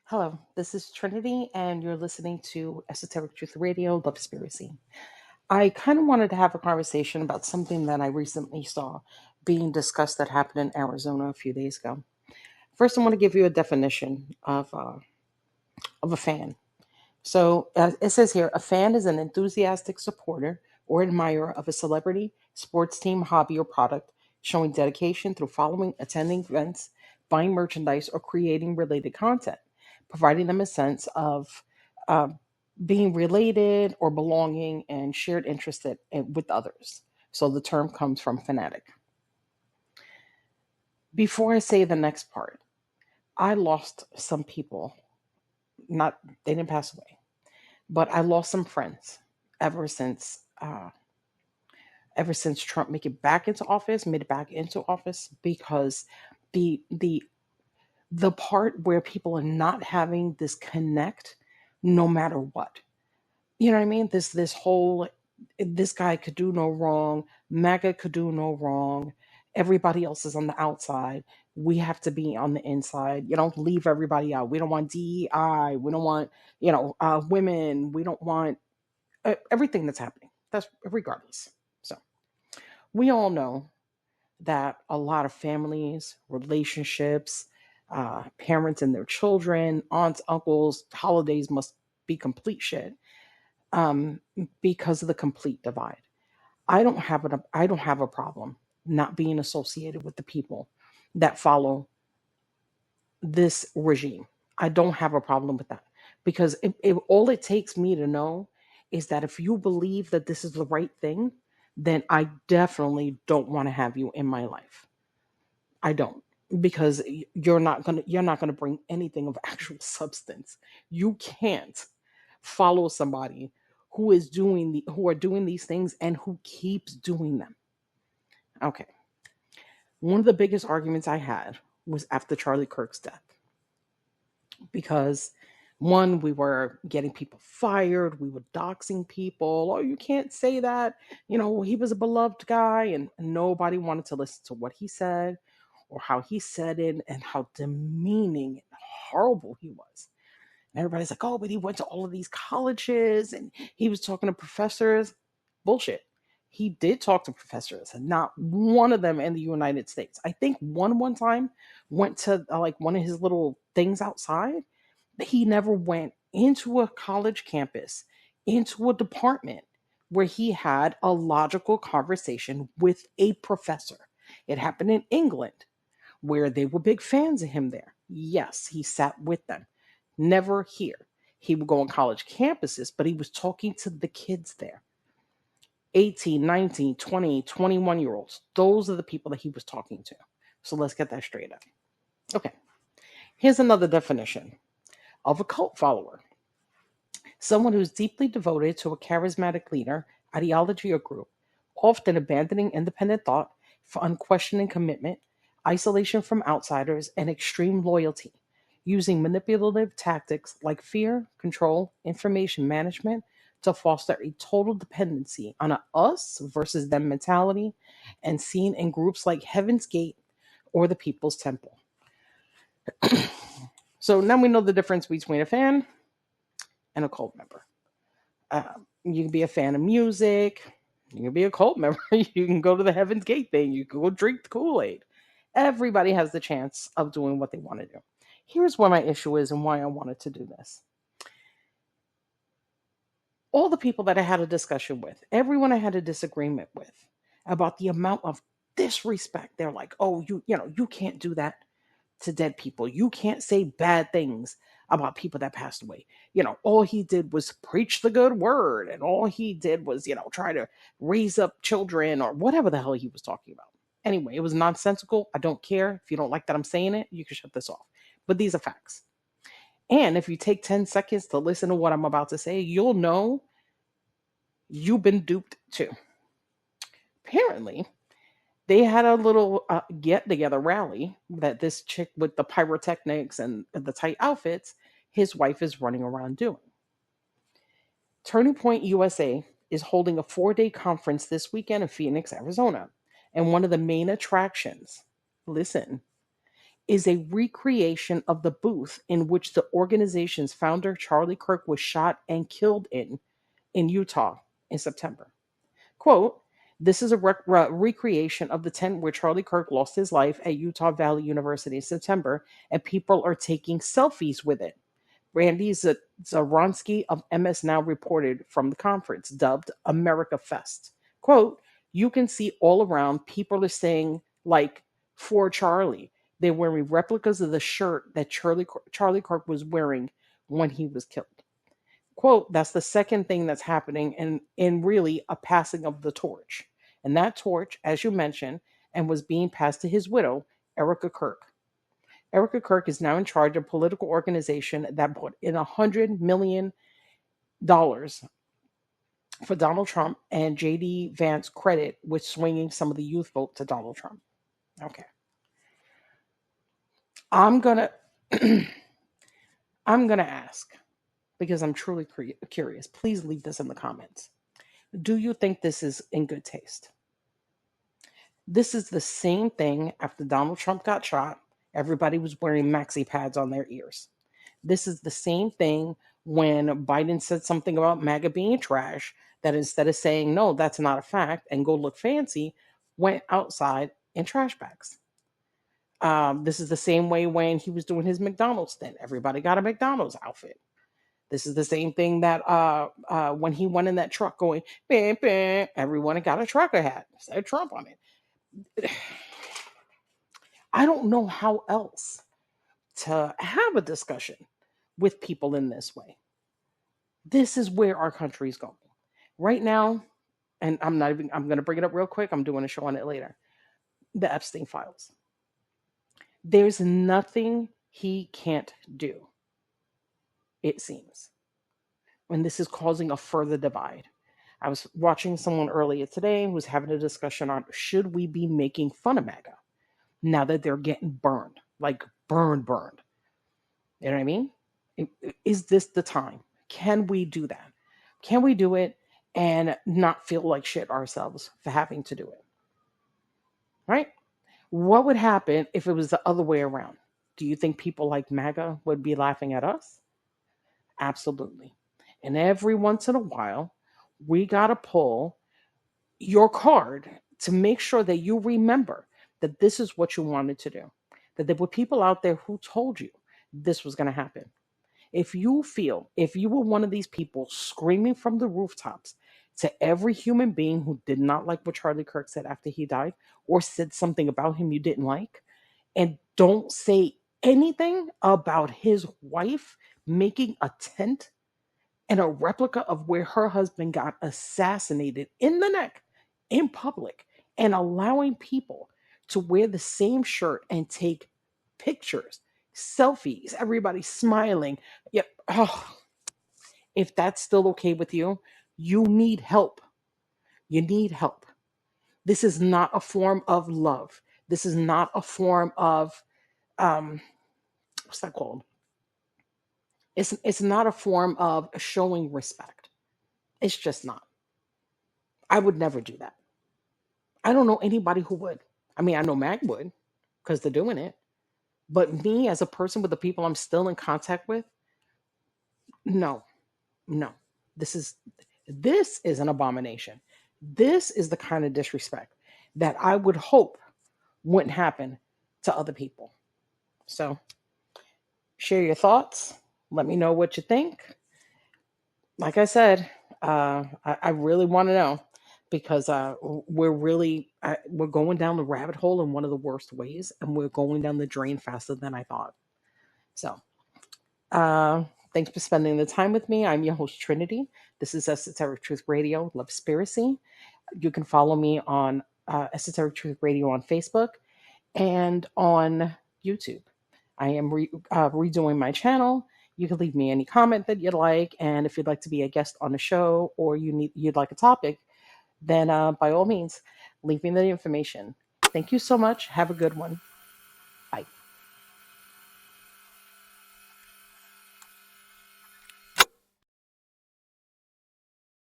Hello, this is Trinity, and you're listening to Esoteric-Truth Radio, Love Conspiracy. I kind of wanted to have a conversation about something that I recently saw being discussed that happened in Arizona a few days ago. First, I want to give you a definition of a fan. It says here, a fan is an enthusiastic supporter or admirer of a celebrity, sports team, hobby, or product, showing dedication through following, attending events, buying merchandise, or creating related content, providing them a sense of uh, being related or belonging and shared interest with others. So the term comes from fanatic. Before I say the next part, I lost some people. Not they didn't pass away, but I lost some friends ever since uh, ever since Trump made it back into office because the the part where people are not having this connect, no matter what. You know what I mean? This whole this guy could do no wrong, MAGA could do no wrong. Everybody else is on the outside. We have to be on the inside. You don't leave everybody out. We don't want DEI. We don't want women. We don't want everything that's happening. That's regardless. So we all know that a lot of families, relationships, parents and their children, aunts, uncles, holidays must be complete shit um, because of the complete divide. I don't have a problem not being associated with the people that follow this regime. I don't have a problem with that because all it takes me to know is that if you believe that this is the right thing, then I definitely don't want to have you in my life. I don't, because you're not gonna bring anything of actual substance. You can't follow somebody who are doing these things and who keeps doing them. Okay. One of the biggest arguments I had was after Charlie Kirk's death because one, we were getting people fired, we were doxing people. Oh, you can't say that. He was a beloved guy, and nobody wanted to listen to what he said or how he said it and how demeaning and horrible he was. And everybody's like, oh, but he went to all of these colleges and he was talking to professors. Bullshit. He did talk to professors, and not one of them in the United States. I think one time went to like one of his little things outside. He never went into a college campus, into a department where he had a logical conversation with a professor. It happened in England, where they were big fans of him there. Yes, he sat with them. Never here. He would go on college campuses, but he was talking to the kids there. 18, 19, 20, 21 year olds. Those are the people that he was talking to. So let's get that straight up. Okay, here's another definition of a cult follower: someone who's deeply devoted to a charismatic leader, ideology, or group, often abandoning independent thought for unquestioning commitment, isolation from outsiders, and extreme loyalty, using manipulative tactics like fear, control, information management to foster a total dependency on a us versus them mentality, and seen in groups like Heaven's Gate or the People's Temple. So now we know the difference between a fan and a cult member. You can be a fan of music. You can be a cult member. You can go to the Heaven's Gate thing. You can go drink the Kool-Aid. Everybody has the chance of doing what they want to do. Here's where my issue is and why I wanted to do this. All the people that I had a discussion with, everyone I had a disagreement with about the amount of disrespect. They're like, oh, you can't do that to dead people. You can't say bad things about people that passed away. All he did was preach the good word, and all he did was, try to raise up children or whatever the hell he was talking about. Anyway, it was nonsensical. I don't care. If you don't like that I'm saying it, you can shut this off. But these are facts. And if you take 10 seconds to listen to what I'm about to say, you'll know you've been duped too. Apparently, they had a little get together rally that this chick with the pyrotechnics and the tight outfits, his wife is running around doing. Turning Point USA is holding a 4-day conference this weekend in Phoenix, Arizona. And one of the main attractions, listen, is a recreation of the booth in which the organization's founder, Charlie Kirk, was shot and killed in Utah in September. Quote, this is a recreation of the tent where Charlie Kirk lost his life at Utah Valley University in September, and people are taking selfies with it. Randy Zaronsky of MS Now reported from the conference, dubbed America Fest. Quote, you can see all around people are saying, like, for Charlie. They're wearing replicas of the shirt that Charlie Kirk was wearing when he was killed. Quote, that's the second thing that's happening in really a passing of the torch. And that torch, as you mentioned, and was being passed to his widow, Erica Kirk. Erica Kirk is now in charge of a political organization that put in $100 million for Donald Trump, and J.D. Vance credit with swinging some of the youth vote to Donald Trump. Okay. I'm gonna ask, because I'm truly curious. Please leave this in the comments. Do you think this is in good taste? This is the same thing after Donald Trump got shot. Everybody was wearing maxi pads on their ears. This is the same thing when Biden said something about MAGA being trash, that instead of saying, no, that's not a fact, and go look fancy, went outside in trash bags. This is the same way when he was doing his McDonald's thing. Everybody got a McDonald's outfit. This is the same thing that when he went in that truck going, bam, bam, everyone got a trucker hat. It said Trump on it. I don't know how else to have a discussion with people in this way. This is where our country is going. Right now, and I'm going to bring it up real quick. I'm doing a show on it later. The Epstein files. There's nothing he can't do, it seems. And this is causing a further divide. I was watching someone earlier today who was having a discussion on, should we be making fun of MAGA now that they're getting burned, like burned. You know what I mean? Is this the time? Can we do that? Can we do it and not feel like shit ourselves for having to do it? Right? What would happen if it was the other way around? Do you think people like MAGA would be laughing at us? Absolutely. And every once in a while, we got to pull your card to make sure that you remember that this is what you wanted to do. That there were people out there who told you this was going to happen. If you were one of these people screaming from the rooftops to every human being who did not like what Charlie Kirk said after he died, or said something about him you didn't like, and don't say anything about his wife making a tent and a replica of where her husband got assassinated in the neck in public, and allowing people to wear the same shirt and take pictures, selfies, everybody smiling. Yep. Oh, if that's still okay with you, you need help. You need help. This is not a form of love. This is not a form of what's that called? It's not a form of showing respect. It's just not. I would never do that. I don't know anybody who would. I mean, I know Mag would, because they're doing it. But me, as a person with the people I'm still in contact with, no. This is an abomination. This is the kind of disrespect that I would hope wouldn't happen to other people. So, share your thoughts. Let me know what you think. Like I said, I really want to know, because we're going down the rabbit hole in one of the worst ways, and we're going down the drain faster than I thought. So, thanks for spending the time with me. I'm your host, Trinity. This is Esoteric-Truth Radio, Love Spiracy. You can follow me on Esoteric-Truth Radio on Facebook and on YouTube. I am redoing my channel. You can leave me any comment that you'd like, and if you'd like to be a guest on the show, or you'd like a topic, then by all means, leave me the information. Thank you so much. Have a good one.